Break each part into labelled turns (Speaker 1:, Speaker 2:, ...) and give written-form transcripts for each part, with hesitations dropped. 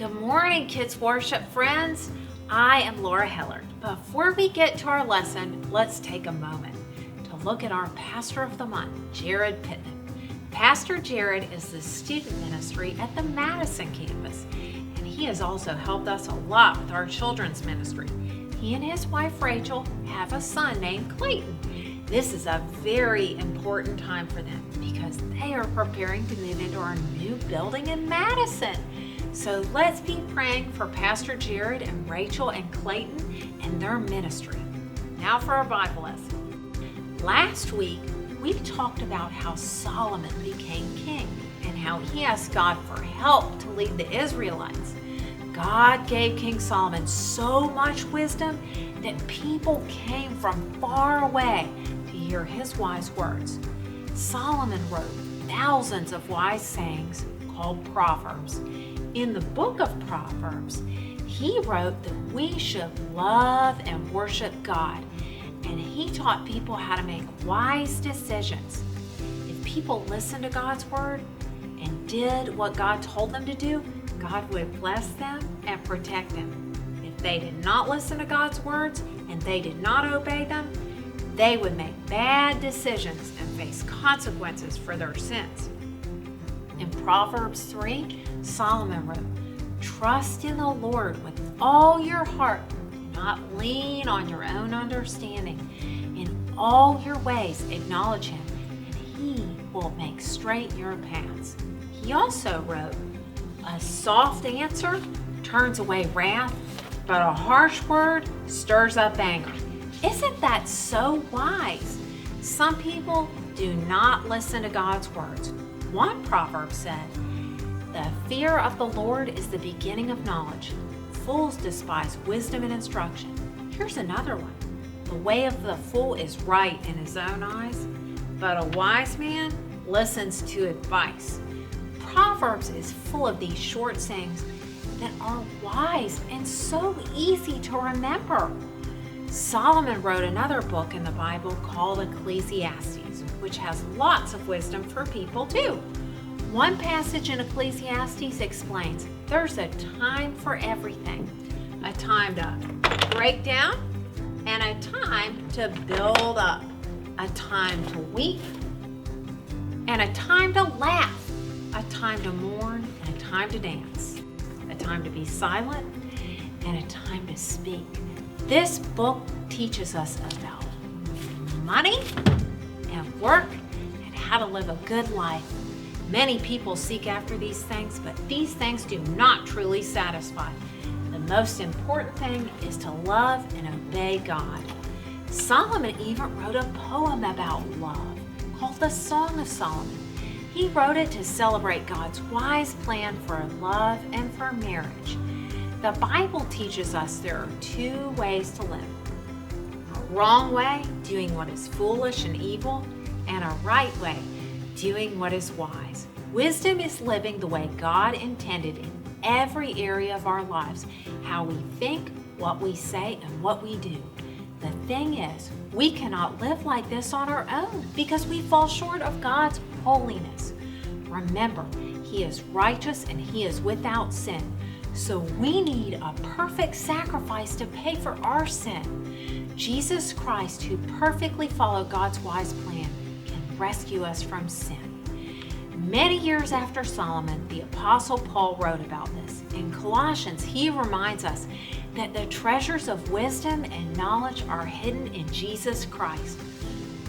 Speaker 1: Good morning, Kids Worship friends. I am Laura Hellard. Before we get to our lesson, let's take a moment to look at our Pastor of the Month, Jared Pittman. Pastor Jared is the student ministry at the Madison campus, and he has also helped us a lot with our children's ministry. He and his wife Rachel have a son named Clayton. This is a very important time for them because they are preparing to move into our new building in Madison. So let's be praying for Pastor Jared and Rachel and Clayton and their ministry. Now for our Bible lesson. Last week, we talked about how Solomon became king and how he asked God for help to lead the Israelites. God gave King Solomon so much wisdom that people came from far away to hear his wise words. Solomon wrote thousands of wise sayings called Proverbs. In the book of Proverbs, he wrote that we should love and worship God, and he taught people how to make wise decisions. If people listened to God's word and did what God told them to do, God would bless them and protect them. If they did not listen to God's words and they did not obey them, they would make bad decisions and face consequences for their sins. In Proverbs 3, Solomon wrote, "Trust in the Lord with all your heart. Do not lean on your own understanding. In all your ways acknowledge him, and he will make straight your paths." He also wrote, "A soft answer turns away wrath, but a harsh word stirs up anger." Isn't that so wise? Some people do not listen to God's words. One proverb said, "The fear of the Lord is the beginning of knowledge. Fools despise wisdom and instruction." Here's another one. "The way of the fool is right in his own eyes, but a wise man listens to advice." Proverbs is full of these short sayings that are wise and so easy to remember. Solomon wrote another book in the Bible called Ecclesiastes, which has lots of wisdom for people too. One passage in Ecclesiastes explains there's a time for everything. A time to break down and a time to build up. A time to weep and a time to laugh. A time to mourn and a time to dance. A time to be silent and a time to speak. This book teaches us about money and work and how to live a good life. Many people seek after these things, but these things do not truly satisfy. The most important thing is to love and obey God. Solomon even wrote a poem about love called the Song of Solomon. He wrote it to celebrate God's wise plan for love and for marriage. The Bible teaches us there are two ways to live. A wrong way, doing what is foolish and evil, and a right way, doing what is wise. Wisdom is living the way God intended in every area of our lives, how we think, what we say, and what we do. The thing is, we cannot live like this on our own because we fall short of God's holiness. Remember, He is righteous and He is without sin. So we need a perfect sacrifice to pay for our sin. Jesus Christ, who perfectly followed God's wise plan, can rescue us from sin. Many years after Solomon, the Apostle Paul wrote about this. In Colossians, he reminds us that the treasures of wisdom and knowledge are hidden in Jesus Christ.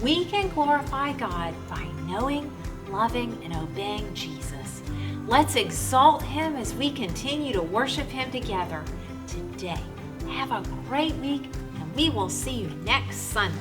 Speaker 1: We can glorify God by knowing, loving, and obeying Jesus. Let's exalt Him as we continue to worship Him together today. Have a great week, and we will see you next Sunday.